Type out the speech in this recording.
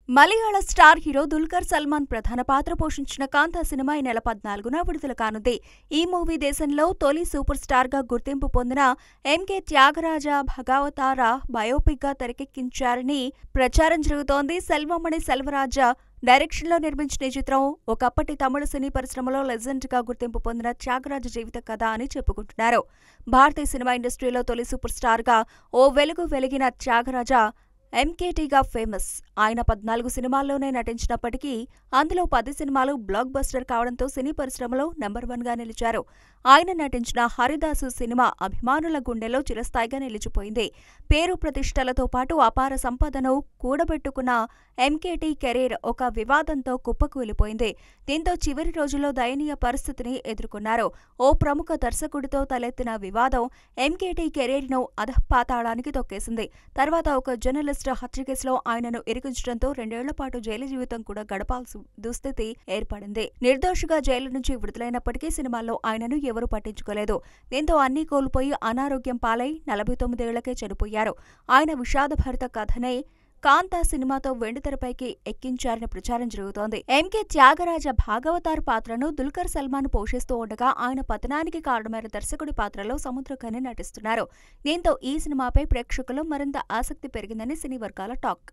మలయాళ star hero Dulquer Salman ప్రధాన పాత్ర పోషించిన కాంతా సినిమా ఈ నెల 14న విడుదల కానుంది. ఈ మూవీ దేశంలో తొలి సూపర్ స్టార్ గా గుర్తింపు పొందిన ఎంకే త్యాగరాజ భగవతార బయోపిక్ గా తెరకెక్కించారని ప్రచారం జరుగుతోంది. సెల్వమణి సెల్వరాజ డైరెక్షన్లో నిర్మించిన ఈ చిత్రం ఒకప్పటి తమిళ సినీ పరిశ్రమలో లెజెండ్ గా గుర్తింపు పొందిన త్యాగరాజ జీవిత కథ అని చెప్పుకుంటున్నారు. భారతీయ సినిమా ఇండస్ట్రీలో తొలి సూపర్ స్టార్ గా ఓ వెలుగు వెలిగిన త్యాగరాజ ఎంకేటీగా ఫేమస్. ఆయన 14 సినిమాల్లోనే నటించినప్పటికీ అందులో 10 సినిమాలు బ్లాక్ బస్టర్ కావడంతో సినీ పరిశ్రమలో నెంబర్ 1గా నిలిచారు. ఆయన నటించిన హరిదాసు సినిమా అభిమానుల గుండెలో చిరస్థాయిగా నిలిచిపోయింది. పేరు ప్రతిష్టలతో పాటు అపార సంపదను కూడబెట్టుకున్న ఎంకేటీ కెరీర్ ఒక వివాదంతో కుప్పకూలిపోయింది. దీంతో చివరి రోజుల్లో దయనీయ పరిస్థితిని ఎదుర్కొన్నారు. ఓ ప్రముఖ దర్శకుడితో తలెత్తిన వివాదం ఎంకేటీ కెరీర్ను అధఃపాతాళానికి తొక్కేసింది. తర్వాత ఒక జర్నలిస్ట్ హత్య కేసులో ఆయనను ఇరికించడంతో 2 ఏళ్ల పాటు జైలు జీవితం కూడా గడపాల్సిన దుస్థితి ఏర్పడింది. నిర్దోషిగా జైలు నుంచి విడుదలైనప్పటికీ సినిమాల్లో ఆయనను ఎవరూ పట్టించుకోలేదు. దీంతో అన్నీ కోల్పోయి అనారోగ్యం పాలై 49 ఏళ్లకే చనిపోయారు. ఆయన విషాదభరిత కథనే కాంతా సినిమాతో వెండితెరపైకి ఎక్కించారని ప్రచారం జరుగుతోంది. ఎంకే త్యాగరాజ భాగవతార్ పాత్రను దుల్కర్ సల్మాన్ పోషిస్తూ ఉండగా ఆయన పతనానికి కారణమైన దర్శకుడి పాత్రలో సముద్రఖని నటిస్తున్నారు. దీంతో ఈ సినిమాపై ప్రేక్షకులు మరింత ఆసక్తి పెరిగిందని సినీ వర్గాల టాక్.